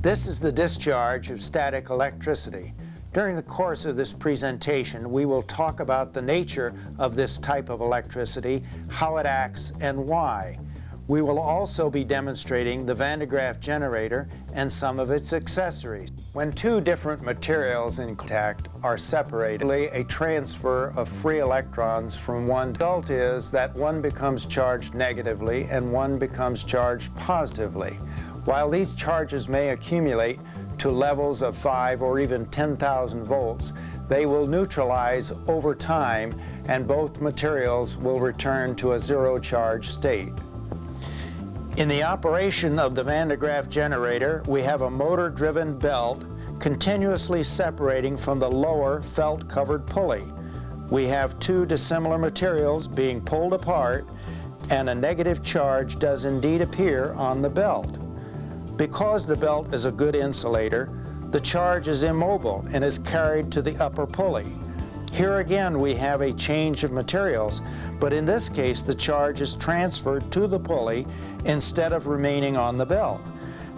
This is the discharge of static electricity. During the course of this presentation, we will talk about the nature of this type of electricity, how it acts, and why. We will also be demonstrating the Van de Graaff generator and some of its accessories. When two different materials in contact are separated, a transfer of free electrons from one. The result is that one becomes charged negatively and one becomes charged positively. While these charges may accumulate to levels of 5 or even 10,000 volts, they will neutralize over time and both materials will return to a zero charge state. In the operation of the Van de Graaff generator, we have a motor-driven belt continuously separating from the lower felt-covered pulley. We have two dissimilar materials being pulled apart, and a negative charge does indeed appear on the belt. Because the belt is a good insulator, the charge is immobile and is carried to the upper pulley. Here again we have a change of materials, but in this case the charge is transferred to the pulley instead of remaining on the belt.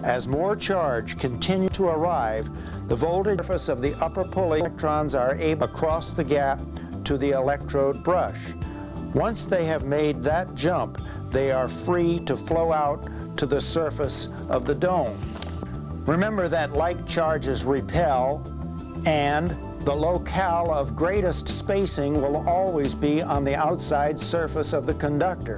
As more charge continues to arrive, the voltage surface of the upper pulley electrons are able to cross the gap to the electrode brush. Once they have made that jump, they are free to flow out to the surface of the dome. Remember that like charges repel, and the locale of greatest spacing will always be on the outside surface of the conductor.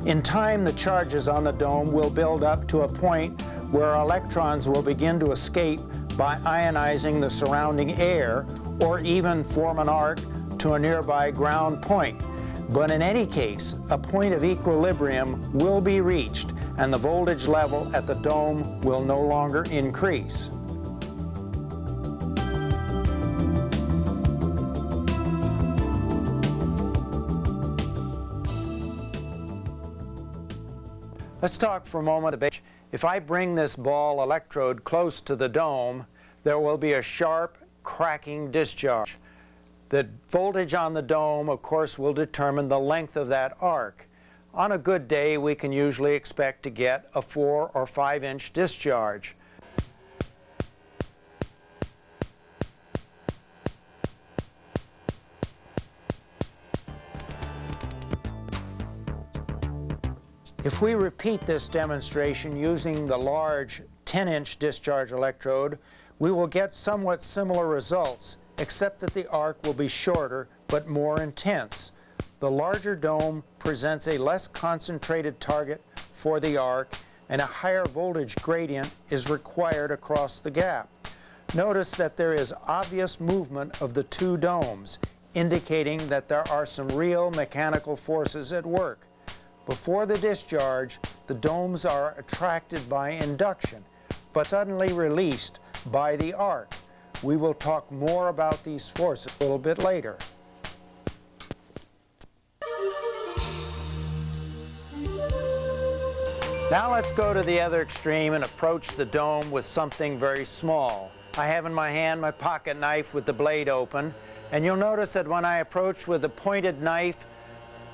In time, the charges on the dome will build up to a point where electrons will begin to escape by ionizing the surrounding air or even form an arc to a nearby ground point. But in any case, a point of equilibrium will be reached and the voltage level at the dome will no longer increase. Let's talk for a moment about, if I bring this ball electrode close to the dome, there will be a sharp cracking discharge. The voltage on the dome, of course, will determine the length of that arc. On a good day, we can usually expect to get a 4 or 5 inch discharge. If we repeat this demonstration using the large 10-inch discharge electrode, we will get somewhat similar results, except that the arc will be shorter but more intense. The larger dome presents a less concentrated target for the arc, and a higher voltage gradient is required across the gap. Notice that there is obvious movement of the two domes, indicating that there are some real mechanical forces at work. Before the discharge, the domes are attracted by induction, but suddenly released by the arc. We will talk more about these forces a little bit later. Now let's go to the other extreme and approach the dome with something very small. I have in my hand my pocket knife with the blade open, and you'll notice that when I approach with a pointed knife,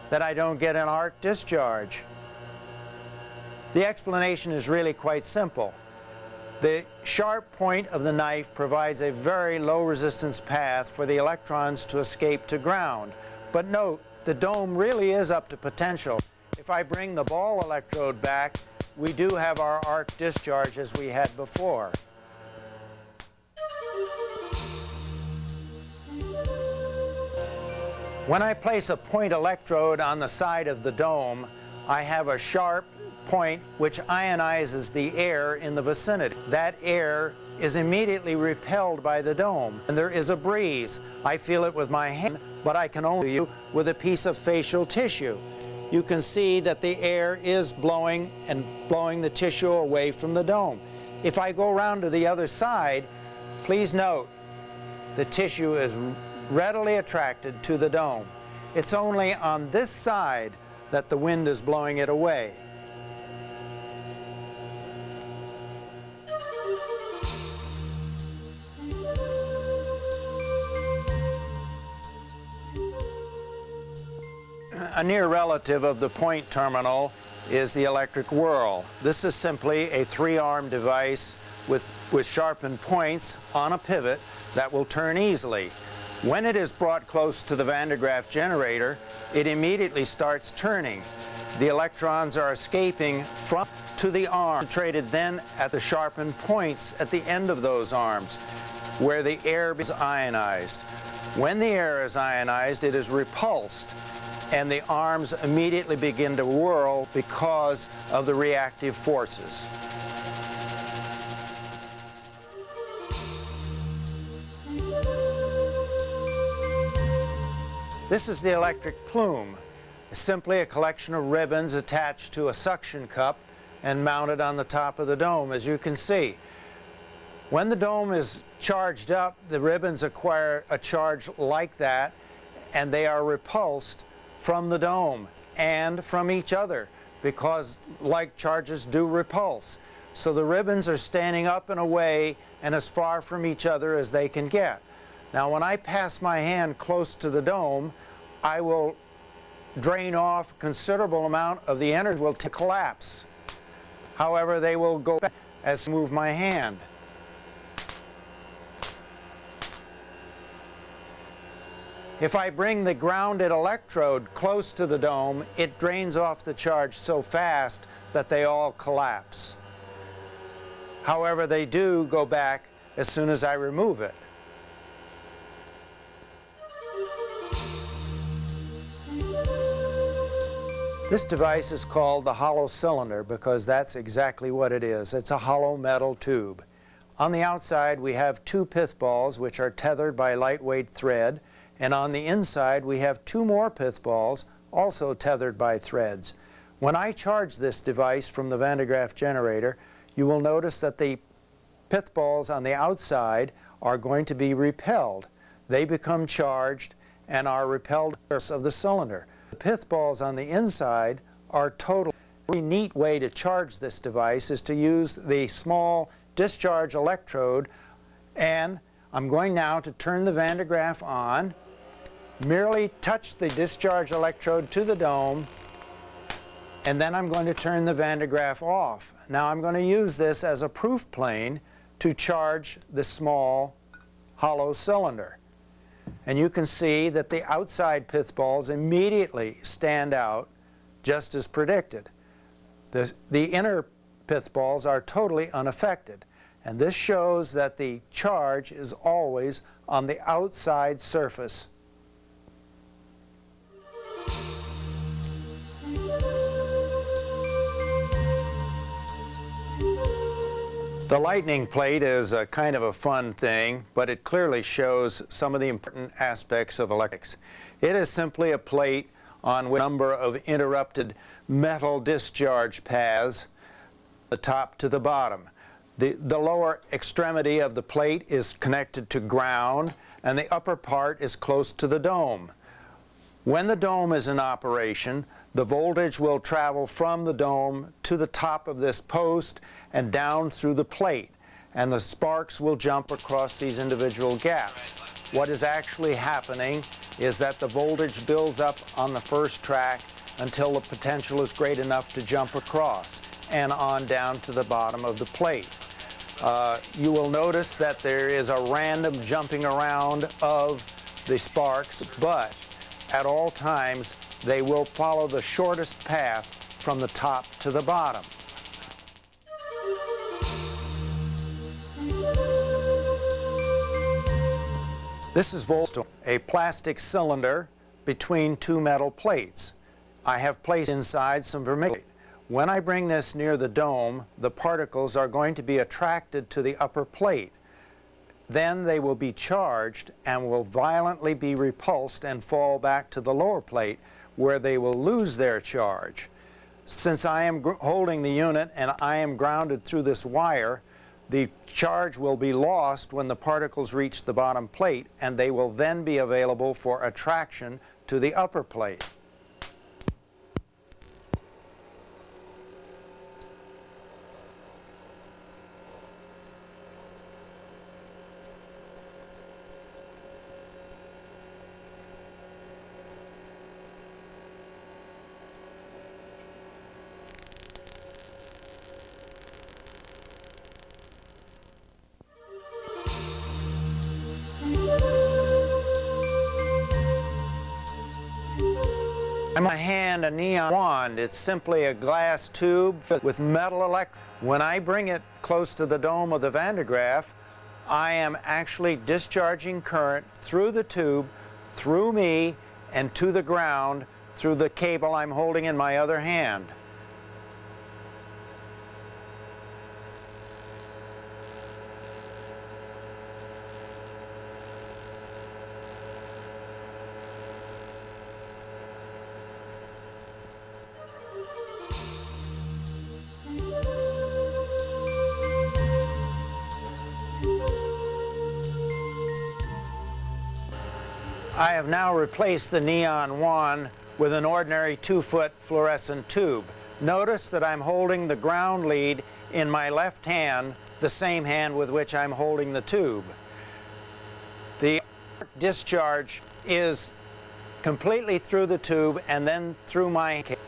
that I don't get an arc discharge. The explanation is really quite simple. The sharp point of the knife provides a very low resistance path for the electrons to escape to ground. But note, the dome really is up to potential. If I bring the ball electrode back, we do have our arc discharge as we had before. When I place a point electrode on the side of the dome, I have a sharp point which ionizes the air in the vicinity. That air is immediately repelled by the dome, and there is a breeze. I feel it with my hand, but I can only use it with a piece of facial tissue. You can see that the air is blowing and blowing the tissue away from the dome. If I go around to the other side, please note the tissue is readily attracted to the dome. It's only on this side that the wind is blowing it away. A near relative of the point terminal is the electric whirl. This is simply a three-armed device with sharpened points on a pivot that will turn easily. When it is brought close to the Van de Graaff generator, it immediately starts turning. The electrons are escaping from to the arm, concentrated then at the sharpened points at the end of those arms, where the air is ionized. When the air is ionized, it is repulsed, and the arms immediately begin to whirl because of the reactive forces. This is the electric plume. It's simply a collection of ribbons attached to a suction cup and mounted on the top of the dome, as you can see. When the dome is charged up, the ribbons acquire a charge like that, and they are repulsed from the dome and from each other, because like charges do repulse. So the ribbons are standing up and away and as far from each other as they can get. Now when I pass my hand close to the dome, I will drain off a considerable amount of the energy will collapse. However, they will go back as I move my hand. If I bring the grounded electrode close to the dome, it drains off the charge so fast that they all collapse. However, they do go back as soon as I remove it. This device is called the hollow cylinder because that's exactly what it is. It's a hollow metal tube. On the outside we have two pith balls which are tethered by lightweight thread, and on the inside we have two more pith balls also tethered by threads. When I charge this device from the Van de Graaff generator, you will notice that the pith balls on the outside are going to be repelled. They become charged and are repelled of the cylinder. The pith balls on the inside are total. A really neat way to charge this device is to use the small discharge electrode, and I'm going now to turn the Van de Graaff on. Merely touch the discharge electrode to the dome, and then I'm going to turn the Van de Graaff off. Now I'm going to use this as a proof plane to charge the small hollow cylinder. And you can see that the outside pith balls immediately stand out just as predicted. The inner pith balls are totally unaffected, and this shows that the charge is always on the outside surface. The lightning plate is a kind of a fun thing, but it clearly shows some of the important aspects of electrics. It is simply a plate on which a number of interrupted metal discharge paths, the top to the bottom. The lower extremity of the plate is connected to ground, and the upper part is close to the dome. When the dome is in operation, the voltage will travel from the dome to the top of this post and down through the plate, and the sparks will jump across these individual gaps. What is actually happening is that the voltage builds up on the first track until the potential is great enough to jump across and on down to the bottom of the plate. You will notice that there is a random jumping around of the sparks, but at all times they will follow the shortest path from the top to the bottom. This is Volstone, a plastic cylinder between two metal plates. I have placed inside some vermiculite. When I bring this near the dome, the particles are going to be attracted to the upper plate. Then they will be charged and will violently be repulsed and fall back to the lower plate, where they will lose their charge. Since I am holding the unit and I am grounded through this wire, the charge will be lost when the particles reach the bottom plate, and they will then be available for attraction to the upper plate. my hand a neon wand. It's simply a glass tube with metal electrode. When I bring it close to the dome of the Van de Graaff, I am actually discharging current through the tube, through me, and to the ground through the cable I'm holding in my other hand. I have now replaced the neon wand with an ordinary 2-foot fluorescent tube. Notice that I'm holding the ground lead in my left hand, the same hand with which I'm holding the tube. The discharge is completely through the tube and then through my cable.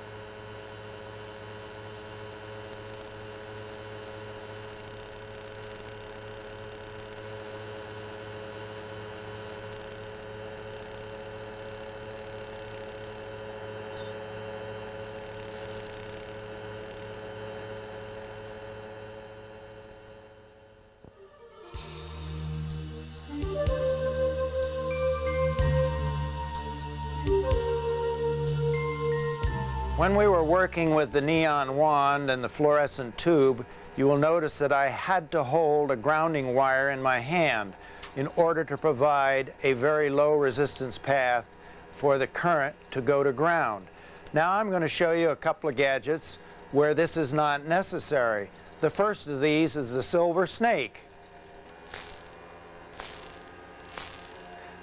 When we were working with the neon wand and the fluorescent tube, you will notice that I had to hold a grounding wire in my hand in order to provide a very low resistance path for the current to go to ground. Now I'm going to show you a couple of gadgets where this is not necessary. The first of these is the silver snake.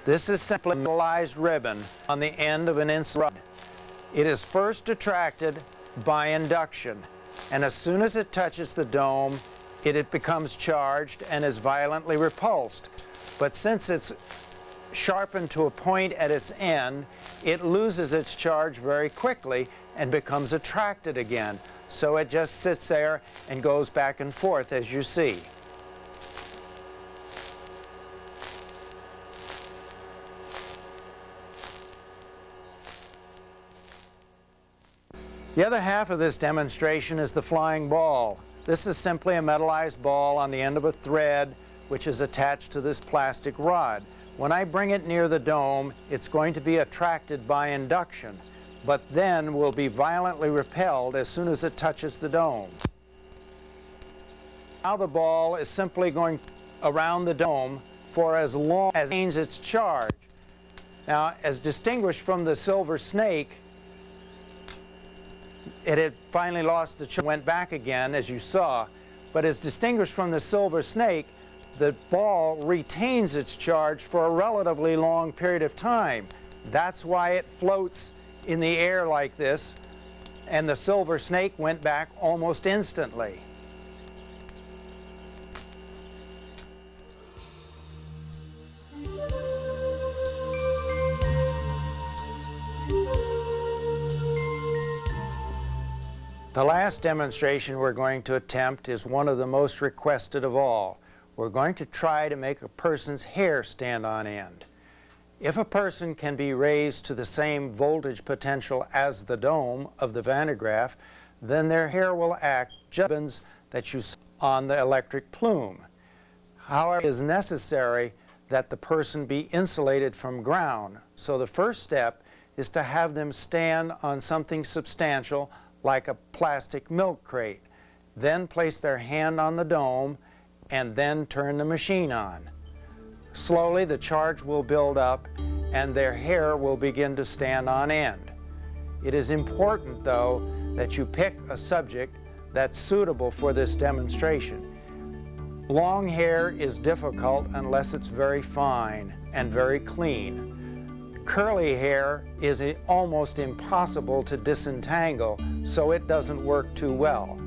This is simply a metallized ribbon on the end of an insulator. It is first attracted by induction, and as soon as it touches the dome, it becomes charged and is violently repulsed. But since it's sharpened to a point at its end, it loses its charge very quickly and becomes attracted again. So it just sits there and goes back and forth, as you see. The other half of this demonstration is the flying ball. This is simply a metallized ball on the end of a thread which is attached to this plastic rod. When I bring it near the dome, it's going to be attracted by induction, but then will be violently repelled as soon as it touches the dome. Now the ball is simply going around the dome for as long as it gains its charge. Now, as distinguished from the silver snake, it had finally lost the charge, went back again, as you saw. But as distinguished from the silver snake, the ball retains its charge for a relatively long period of time. That's why it floats in the air like this, and the silver snake went back almost instantly. The last demonstration we're going to attempt is one of the most requested of all. We're going to try to make a person's hair stand on end. If a person can be raised to the same voltage potential as the dome of the Van de Graaff, then their hair will act just that you saw on the electric plume. However, it is necessary that the person be insulated from ground. So the first step is to have them stand on something substantial like a plastic milk crate. Then place their hand on the dome and then turn the machine on. Slowly the charge will build up and their hair will begin to stand on end. It is important, though, that you pick a subject that's suitable for this demonstration. Long hair is difficult unless it's very fine and very clean. Curly hair is almost impossible to disentangle, so it doesn't work too well.